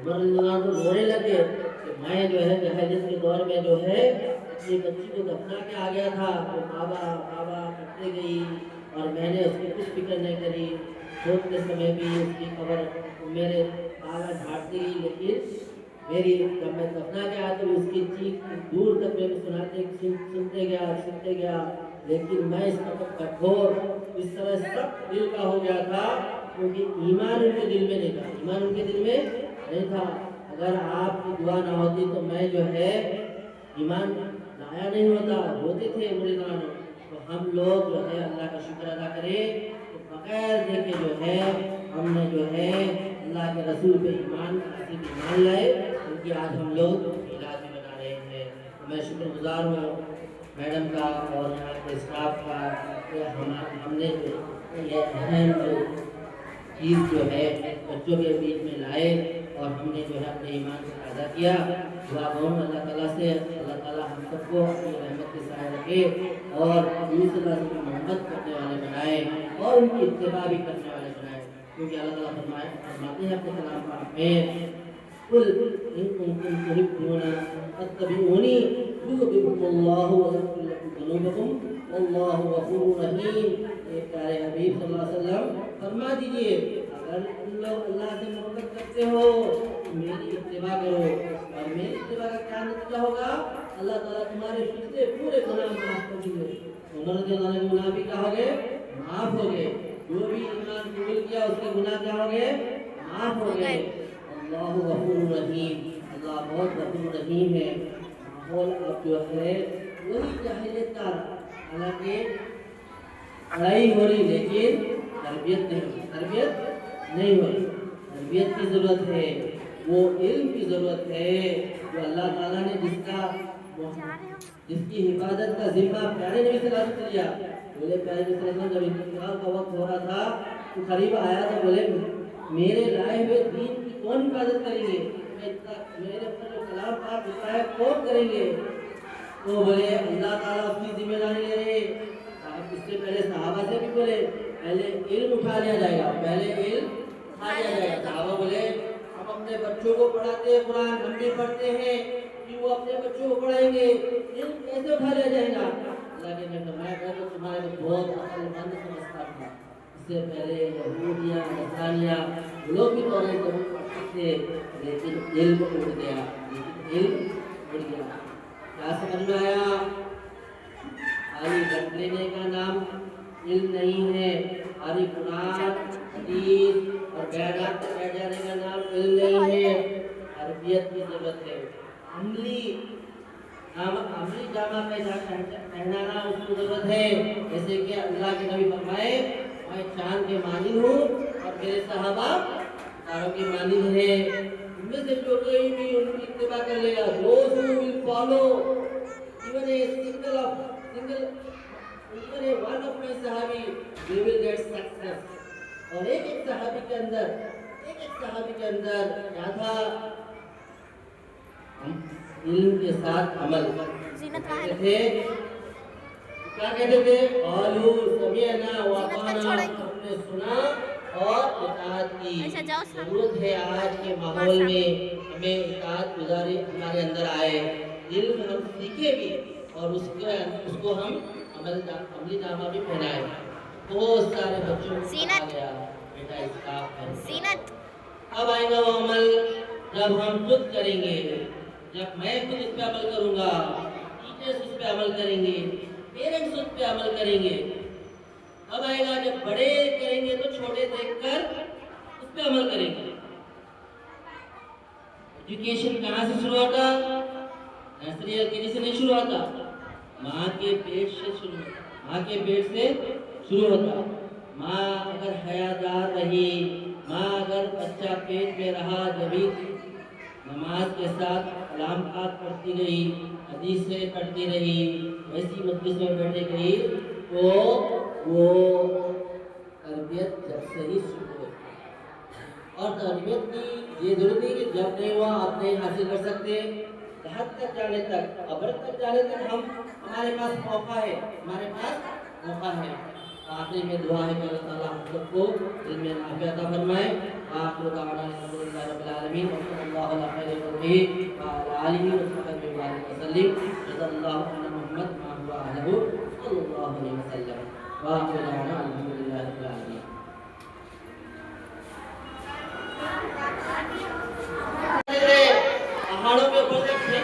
عمر رضی اللہ عنہ رونے لگے کہ میں جو ہے جہیز کے دور میں جو ہے اپنی بچی کو دفنا کے آ گیا تھا، وہ بابا بابا کرتے گئی اور میں نے اس کی کچھ فکر نہیں کری، کھودتے سمے بھی اس کی قبر میرے بابا ڈھانٹتے گئی، لیکن میری جب میں دفنا کے آیا تو اس کی چیخ دور تک میں سنتے گیا، لیکن میں اس کا کٹھور اس طرح سخت دل کا ہو گیا تھا کیونکہ ایمان ان کے دل میں نہیں تھا، ایمان ان کے دل میں نہیں تھا۔ اگر آپ کی دعا نہ ہوتی تو میں جو ہے ایمان لایا نہیں ہوتا، ہوتے تھے مریدان۔ تو ہم لوگ جو ہے اللہ کا شکر ادا کریں کہ بغیر دیکھے جو ہے ہم نے جو ہے اللہ کے رسول پہ ایمان لائے، ان کی آج ہم لوگ علاج بھی بنا رہے ہیں۔ تو میں شکر گزار ہوں میڈم کا اور یہاں کے اسٹاف کا کہ ہم نے یہ اہم چیز جو ہے بچوں کے بیچ میں لائے اور ہم نے جو ہے اپنے ایمان سے ادا کیا۔ دعا کروں اللہ تعالیٰ سے، اللہ تعالیٰ ہم سب کو اپنی رحمت کے سائے رکھے اور اللہ سے محبت کرنے والے بنائے اور ان کی اتباع بھی کرنے والے بنائے، کیونکہ اللہ تعالیٰ فرماتے ہیں اپنے کلام پاک میں قل ان کنتم تحبون فاتبعونی یحببکم اللہ ویغفر لکم ذنوبکم واللہ غفور رحیم۔ اے پیارے حبیب صلی اللہ علیہ وسلم فرما دیجئے اگر تم لوگ اللہ سے محبت کرتے ہو تو میری اتباع کرو، اور میری اتباع کا کیا نتیجہ ہوگا؟ اللہ تعالیٰ تمہارے پچھلے پورے گناہ معاف کر دیں گے۔ عمر رضی اللہ عنہ کے گناہ بھی کیا ہو گئے؟ معاف ہو گئے۔ جو بھی ایمان قبول کیا اس کے گناہ کیا ہو گئے؟ معاف ہو گئے۔ اللہ غفور رحیم، اللہ بہت غفور رحیم ہے۔ ماحول اب جو ہے وہی جاہلیت کا، حالانکہ پڑھائی ہو رہی لیکن تربیت نہیں ہوئی، تربیت نہیں ہوئی۔ تربیت کی ضرورت ہے، وہ علم کی ضرورت ہے جو اللہ تعالیٰ نے جس کی حفاظت کا ذمہ پیارے نبی صلی اللہ علیہ وسلم نے لیا۔ بولے پیارے نبی صلی اللہ علیہ وسلم جب انتقال کا وقت ہو رہا تھا تو قریب آیا تو بولے میرے لائے ہوئے دین کی کون حفاظت کریں گے؟ میرے اوپر جو کلام پاک ہوتا ہے کون کریں گے؟ تو بولے اللہ تعالیٰ اس کی ذمہ داری لے رہے۔ اس سے پہلے صحابہ سے بھی بولے پہلے علم اٹھا لیا جائے گا، پہلے علم اٹھا لیا جائے گا۔ صحابہ بولے ہم اپنے بچوں کو پڑھاتے ہیں، قرآن ہم بھی پڑھتے ہیں، کہ وہ اپنے بچوں کو پڑھائیں گے، علم کیسے اٹھا لیا جائے گا؟ اللہ کے نبی فرمایا کہ تمہارے کو بہت عقل مند سمجھتا تھا۔ اس سے پہلے یہودیاں نصرانیاں وہ لوگ بھی قرآن ضرور پڑھتے تھے لیکن علم اٹھ گیا، کیا سمجھ میں آیا؟ خالی رٹ لینے کا نام علم نہیں ہے، خالی قرآن حدیث اور بیانات پر بیٹھ جانے کا نام علم نہیں ہے۔ تربیت کی ضرورت ہے، عملی جامہ پہنانا اس کی ضرورت ہے۔ جیسے کہ اللہ کے نبی فرمائے میں چاند کے مانند ہوں اور میرے صحابہ ستاروں کے مانند ہیں، ان میں سے جو کوئی بھی ان کی اتباع کر لے گا، those who will follow even a one of my sahabi they will get success۔ اور ایک صحابی کے اندر کیا تھا؟ علم کے ساتھ عمل تھے، کیا کہتے تھے؟ قالوا سمعنا واطعنا، ہم نے سنا اور اطاعت کی۔ ضرورت ہے آج کے ماحول میں ہمیں اطاعت گزاری ہمارے اندر آئے، علم ہم سیکھے بھی اور اس کو ہم عملی جامہ بھی پہنائے۔ بہت سارے بچوں کو کہا گیا بیٹا اسکاف پہن۔ اب آئے گا وہ عمل جب ہم خود کریں گے، جب میں خود اس پہ عمل کروں گا، ٹیچرز اس پہ عمل کریں گے، پیرنٹس اس پہ عمل کریں گے۔ اب آئے گا جب بڑے کریں گے تو چھوٹے دیکھ کر اس پہ عمل کریں گے۔ ایجوکیشن کہاں سے شروع ہوتا؟ نرسری LKG سے نہیں شروع ہوتا، ماں کے پیٹ سے شروع ہوتا، ماں کے پیٹ سے شروع ہوتا۔ ماں اگر حیادار رہی، ماں اگر بچہ پیٹ میں رہا، جبھی نماز کے ساتھ کلام پاک پڑھتی رہی، حدیثیں پڑھتی رہی، ایسی مجلس میں بیٹھے گئی تو وہ تربیت جب سے ہی شروع ہوتی۔ اور تربیت کی یہ ضرورت نہیں کہ جب نہیں ہوا آپ نہیں حاصل کر سکتے، حد تک جانے تک، ابر تک جانے تک ہمارے پاس موقع ہے، ہمارے پاس موقع ہے۔ آخری میں دعا ہے کہ اللہ تعالیٰ ہم سب کو علم نافع عطا فرمائے۔ آخر دعوانا الحمدللہ رب العالمین۔ اللہ علیہ خیر وعلى آلہ وصحبہ وسلم جزا اللہ علی محمد ما هو اہلہ صلی اللہ علیہ وسلم وآخر دعوانا الحمدللہ رب العالمین. پہاڑوں کے اوپر سے